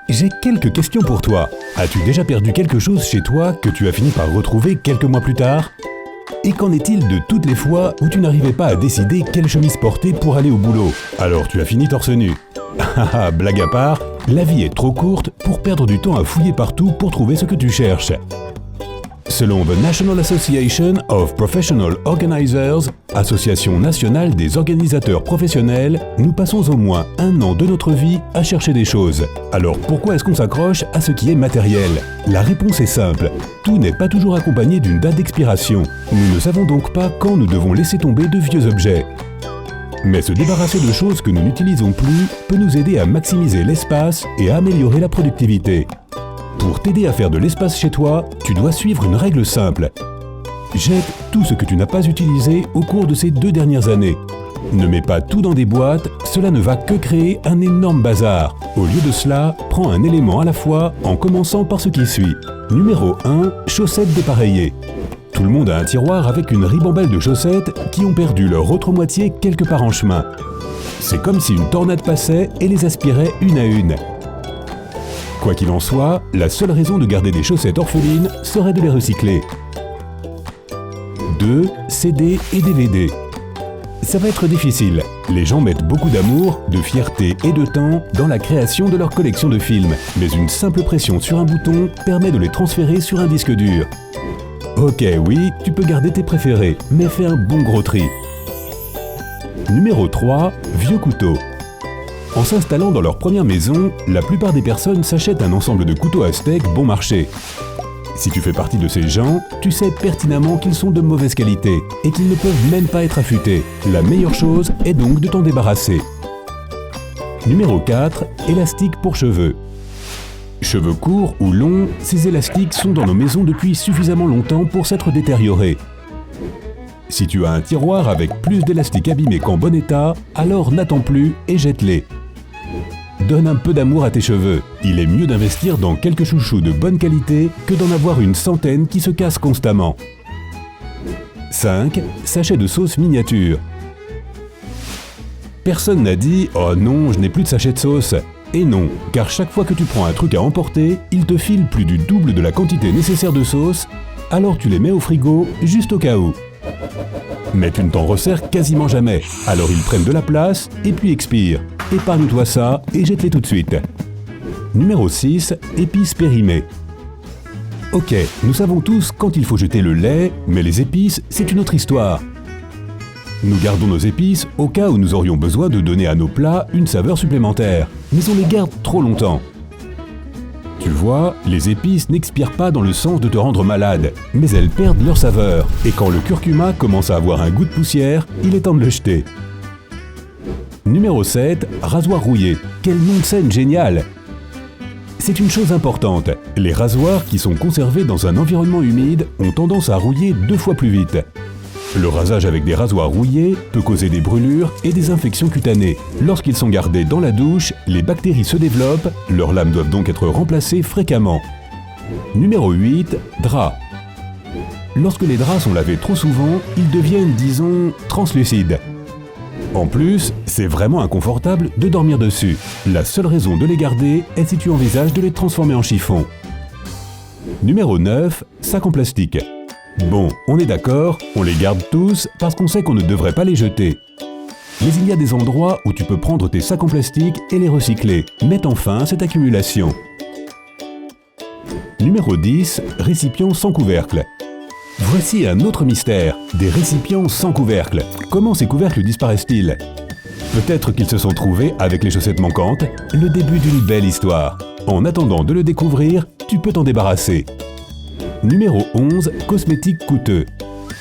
J'ai quelques questions pour toi. As-tu déjà perdu quelque chose chez toi que tu as fini par retrouver quelques mois plus tard? Et qu'en est-il de toutes les fois où tu n'arrivais pas à décider quelle chemise porter pour aller au boulot? Alors tu as fini torse nu. Haha, blague à part, la vie est trop courte pour perdre du temps à fouiller partout pour trouver ce que tu cherches. Selon The National Association of Professional Organizers, Association nationale des organisateurs professionnels, nous passons au moins 1 an de notre vie à chercher des choses. Alors pourquoi est-ce qu'on s'accroche à ce qui est matériel? La réponse est simple. Tout n'est pas toujours accompagné d'une date d'expiration. Nous ne savons donc pas quand nous devons laisser tomber de vieux objets. Mais se débarrasser de choses que nous n'utilisons plus peut nous aider à maximiser l'espace et à améliorer la productivité. Pour t'aider à faire de l'espace chez toi, tu dois suivre une règle simple. Jette tout ce que tu n'as pas utilisé au cours de ces 2 dernières années. Ne mets pas tout dans des boîtes, cela ne va que créer un énorme bazar. Au lieu de cela, prends un élément à la fois en commençant par ce qui suit. Numéro 1, chaussettes dépareillées. Tout le monde a un tiroir avec une ribambelle de chaussettes qui ont perdu leur autre moitié quelque part en chemin. C'est comme si une tornade passait et les aspirait une à une. Quoi qu'il en soit, la seule raison de garder des chaussettes orphelines serait de les recycler. 2. CD et DVD. Ça va être difficile. Les gens mettent beaucoup d'amour, de fierté et de temps dans la création de leur collection de films, mais une simple pression sur un bouton permet de les transférer sur un disque dur. Ok, oui, tu peux garder tes préférés, mais fais un bon gros tri. Numéro 3. Vieux couteaux. En s'installant dans leur première maison, la plupart des personnes s'achètent un ensemble de couteaux à steak bon marché. Si tu fais partie de ces gens, tu sais pertinemment qu'ils sont de mauvaise qualité et qu'ils ne peuvent même pas être affûtés. La meilleure chose est donc de t'en débarrasser. Numéro 4. Élastique pour cheveux. Cheveux courts ou longs, ces élastiques sont dans nos maisons depuis suffisamment longtemps pour s'être détériorés. Si tu as un tiroir avec plus d'élastiques abîmés qu'en bon état, alors n'attends plus et jette-les. Donne un peu d'amour à tes cheveux. Il est mieux d'investir dans quelques chouchous de bonne qualité que d'en avoir une centaine qui se cassent constamment. 5. Sachets de sauce miniature. Personne n'a dit « Oh non, je n'ai plus de sachets de sauce ». Et non, car chaque fois que tu prends un truc à emporter, il te file plus du double de la quantité nécessaire de sauce, alors tu les mets au frigo juste au cas où. Mais tu ne t'en resserres quasiment jamais, alors ils prennent de la place et puis expirent. Épargne-toi ça et jette-les tout de suite. Numéro 6. Épices périmées. Ok, nous savons tous quand il faut jeter le lait, mais les épices, c'est une autre histoire. Nous gardons nos épices au cas où nous aurions besoin de donner à nos plats une saveur supplémentaire, mais on les garde trop longtemps. Tu vois, les épices n'expirent pas dans le sens de te rendre malade, mais elles perdent leur saveur, et quand le curcuma commence à avoir un goût de poussière, il est temps de le jeter. Numéro 7. Rasoir rouillé. Quel nom de scène génial! C'est une chose importante, les rasoirs qui sont conservés dans un environnement humide ont tendance à rouiller 2 fois plus vite. Le rasage avec des rasoirs rouillés peut causer des brûlures et des infections cutanées. Lorsqu'ils sont gardés dans la douche, les bactéries se développent, leurs lames doivent donc être remplacées fréquemment. Numéro 8. Draps. Lorsque les draps sont lavés trop souvent, ils deviennent, disons, translucides. En plus, c'est vraiment inconfortable de dormir dessus. La seule raison de les garder est si tu envisages de les transformer en chiffon. Numéro 9. Sac en plastique. Bon, on est d'accord, on les garde tous parce qu'on sait qu'on ne devrait pas les jeter. Mais il y a des endroits où tu peux prendre tes sacs en plastique et les recycler. Mets fin à cette accumulation. Numéro 10. Récipients sans couvercle. Voici un autre mystère, des récipients sans couvercle. Comment ces couvercles disparaissent-ils? Peut-être qu'ils se sont trouvés avec les chaussettes manquantes, le début d'une belle histoire. En attendant de le découvrir, tu peux t'en débarrasser. Numéro 11. Cosmétiques coûteux.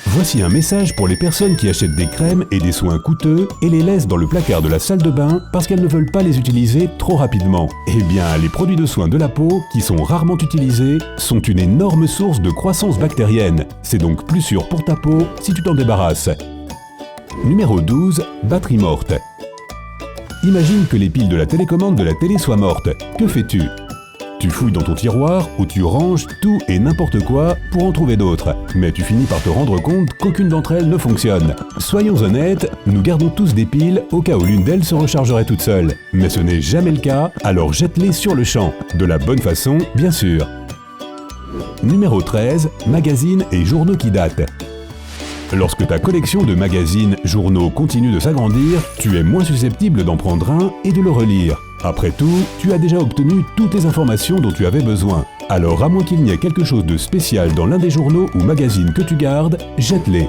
Voici un message pour les personnes qui achètent des crèmes et des soins coûteux et les laissent dans le placard de la salle de bain parce qu'elles ne veulent pas les utiliser trop rapidement. Eh bien, les produits de soins de la peau, qui sont rarement utilisés, sont une énorme source de croissance bactérienne. C'est donc plus sûr pour ta peau si tu t'en débarrasses. Numéro 12. Batterie morte. Imagine que les piles de la télécommande de la télé soient mortes. Que fais-tu? Tu fouilles dans ton tiroir où tu ranges tout et n'importe quoi pour en trouver d'autres. Mais tu finis par te rendre compte qu'aucune d'entre elles ne fonctionne. Soyons honnêtes, nous gardons tous des piles au cas où l'une d'elles se rechargerait toute seule. Mais ce n'est jamais le cas, alors jette-les sur le champ. De la bonne façon, bien sûr. Numéro 13, magazines et journaux qui datent. Lorsque ta collection de magazines, journaux continue de s'agrandir, tu es moins susceptible d'en prendre un et de le relire. Après tout, tu as déjà obtenu toutes les informations dont tu avais besoin. Alors à moins qu'il n'y ait quelque chose de spécial dans l'un des journaux ou magazines que tu gardes, jette-les.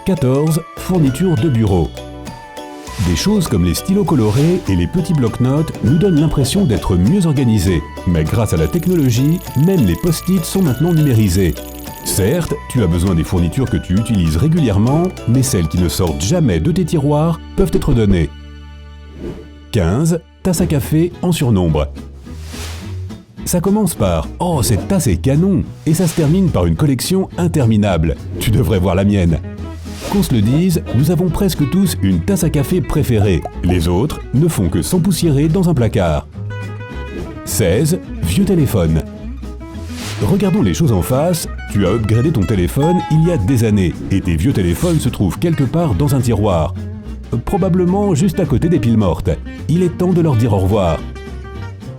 « 14. Fourniture de bureau. Des choses comme les stylos colorés et les petits blocs-notes nous donnent l'impression d'être mieux organisés. Mais grâce à la technologie, même les post-it sont maintenant numérisés. Certes, tu as besoin des fournitures que tu utilises régulièrement, mais celles qui ne sortent jamais de tes tiroirs peuvent être données. 15. Tasse à café en surnombre. Ça commence par « Oh, cette tasse est canon !» et ça se termine par une collection interminable. Tu devrais voir la mienne. Qu'on se le dise, nous avons presque tous une tasse à café préférée. Les autres ne font que s'empoussiérer dans un placard. 16. Vieux téléphone. Regardons les choses en face, tu as upgradé ton téléphone il y a des années et tes vieux téléphones se trouvent quelque part dans un tiroir. Probablement juste à côté des piles mortes. Il est temps de leur dire au revoir.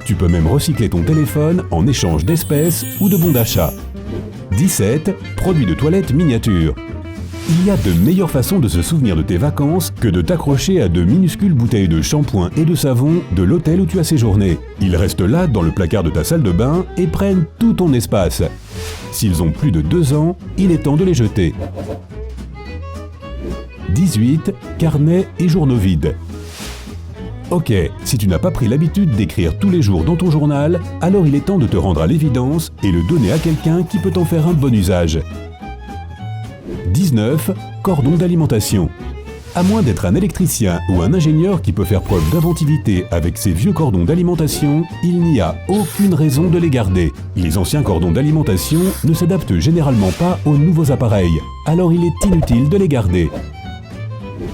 Tu peux même recycler ton téléphone en échange d'espèces ou de bons d'achat. 17. Produits de toilette miniatures. Il y a de meilleures façons de se souvenir de tes vacances que de t'accrocher à de minuscules bouteilles de shampoing et de savon de l'hôtel où tu as séjourné. Ils restent là dans le placard de ta salle de bain et prennent tout ton espace. S'ils ont plus de 2 ans, il est temps de les jeter. 18. Carnets et journaux vides. Ok, si tu n'as pas pris l'habitude d'écrire tous les jours dans ton journal, alors il est temps de te rendre à l'évidence et le donner à quelqu'un qui peut en faire un bon usage. 19. Cordon d'alimentation. À moins d'être un électricien ou un ingénieur qui peut faire preuve d'inventivité avec ces vieux cordons d'alimentation, il n'y a aucune raison de les garder. Les anciens cordons d'alimentation ne s'adaptent généralement pas aux nouveaux appareils, alors il est inutile de les garder.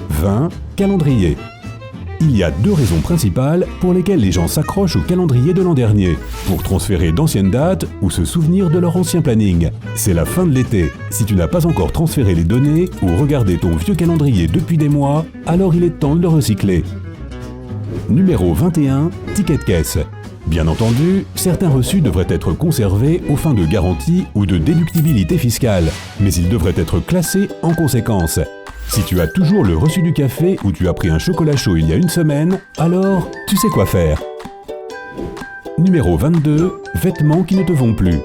20. Calendrier. Il y a 2 raisons principales pour lesquelles les gens s'accrochent au calendrier de l'an dernier. Pour transférer d'anciennes dates ou se souvenir de leur ancien planning. C'est la fin de l'été. Si tu n'as pas encore transféré les données ou regardé ton vieux calendrier depuis des mois, alors il est temps de le recycler. Numéro 21. Ticket de caisse. Bien entendu, certains reçus devraient être conservés aux fins de garantie ou de déductibilité fiscale, mais ils devraient être classés en conséquence. Si tu as toujours le reçu du café ou tu as pris un chocolat chaud il y a une semaine, alors tu sais quoi faire. Numéro 22. Vêtements qui ne te vont plus.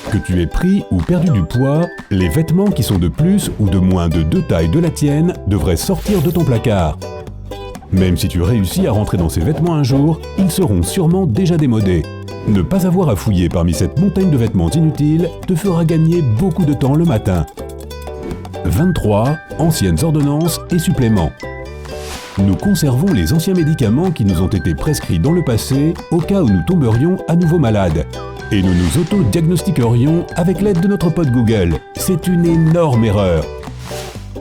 Que tu aies pris ou perdu du poids, les vêtements qui sont de plus ou de moins de 2 tailles de la tienne devraient sortir de ton placard. Même si tu réussis à rentrer dans ces vêtements un jour, ils seront sûrement déjà démodés. Ne pas avoir à fouiller parmi cette montagne de vêtements inutiles te fera gagner beaucoup de temps le matin. 23. Anciennes ordonnances et suppléments. Nous conservons les anciens médicaments qui nous ont été prescrits dans le passé au cas où nous tomberions à nouveau malades. Et nous nous auto-diagnostiquerions avec l'aide de notre pote Google. C'est une énorme erreur.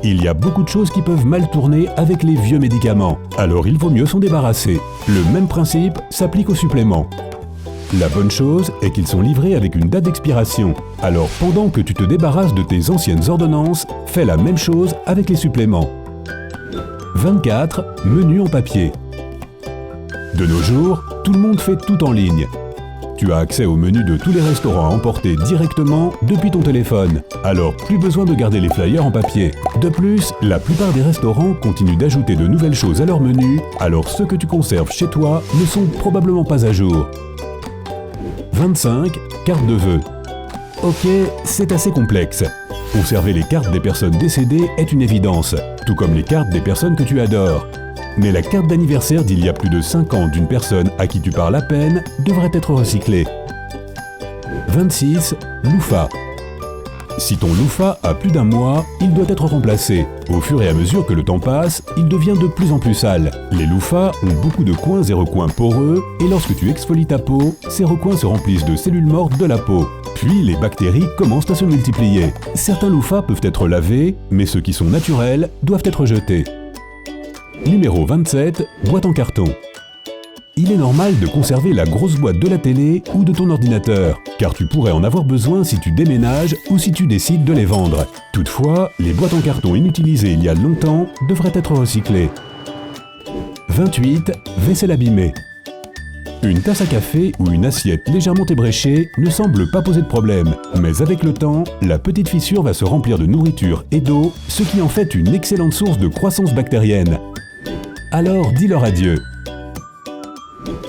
Il y a beaucoup de choses qui peuvent mal tourner avec les vieux médicaments, alors il vaut mieux s'en débarrasser. Le même principe s'applique aux suppléments. La bonne chose est qu'ils sont livrés avec une date d'expiration. Alors pendant que tu te débarrasses de tes anciennes ordonnances, fais la même chose avec les suppléments. 24. Menu en papier. De nos jours, tout le monde fait tout en ligne. Tu as accès au menu de tous les restaurants à emporter directement depuis ton téléphone. Alors plus besoin de garder les flyers en papier. De plus, la plupart des restaurants continuent d'ajouter de nouvelles choses à leur menu, alors ceux que tu conserves chez toi ne sont probablement pas à jour. 25. Carte de vœux. Ok, c'est assez complexe. Conserver les cartes des personnes décédées est une évidence, tout comme les cartes des personnes que tu adores. Mais la carte d'anniversaire d'il y a plus de 5 ans d'une personne à qui tu parles à peine devrait être recyclée. 26. Loofah. Si ton loofah a plus d'1 mois, il doit être remplacé. Au fur et à mesure que le temps passe, il devient de plus en plus sale. Les loofahs ont beaucoup de coins et recoins poreux, et lorsque tu exfolies ta peau, ces recoins se remplissent de cellules mortes de la peau. Puis les bactéries commencent à se multiplier. Certains loofahs peuvent être lavés, mais ceux qui sont naturels doivent être jetés. Numéro 27, boîte en carton. Il est normal de conserver la grosse boîte de la télé ou de ton ordinateur, car tu pourrais en avoir besoin si tu déménages ou si tu décides de les vendre. Toutefois, les boîtes en carton inutilisées il y a longtemps devraient être recyclées. 28. Vaisselle abîmée. Une tasse à café ou une assiette légèrement ébréchée ne semble pas poser de problème, mais avec le temps, la petite fissure va se remplir de nourriture et d'eau, ce qui en fait une excellente source de croissance bactérienne. Alors dis-leur adieu.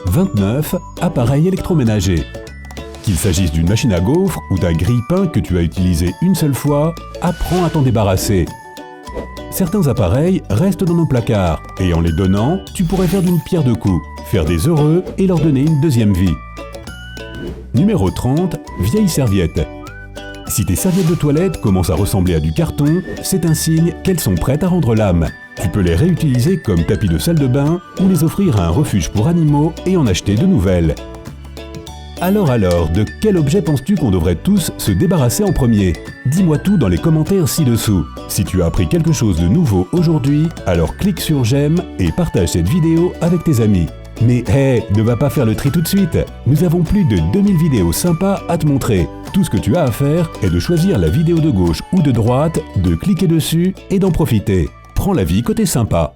29. Appareil électroménager. Qu'il s'agisse d'une machine à gaufres ou d'un grille-pain que tu as utilisé une seule fois, apprends à t'en débarrasser. Certains appareils restent dans nos placards, et en les donnant, tu pourrais faire d'une pierre deux coups, faire des heureux et leur donner une deuxième vie. Numéro 30. Vieille serviette. Si tes serviettes de toilette commencent à ressembler à du carton, c'est un signe qu'elles sont prêtes à rendre l'âme. Tu peux les réutiliser comme tapis de salle de bain ou les offrir à un refuge pour animaux et en acheter de nouvelles. Alors, de quel objet penses-tu qu'on devrait tous se débarrasser en premier? Dis-moi tout dans les commentaires ci-dessous. Si tu as appris quelque chose de nouveau aujourd'hui, alors clique sur j'aime et partage cette vidéo avec tes amis. Mais ne va pas faire le tri tout de suite. Nous avons plus de 2000 vidéos sympas à te montrer. Tout ce que tu as à faire est de choisir la vidéo de gauche ou de droite, de cliquer dessus et d'en profiter. Prends la vie côté sympa.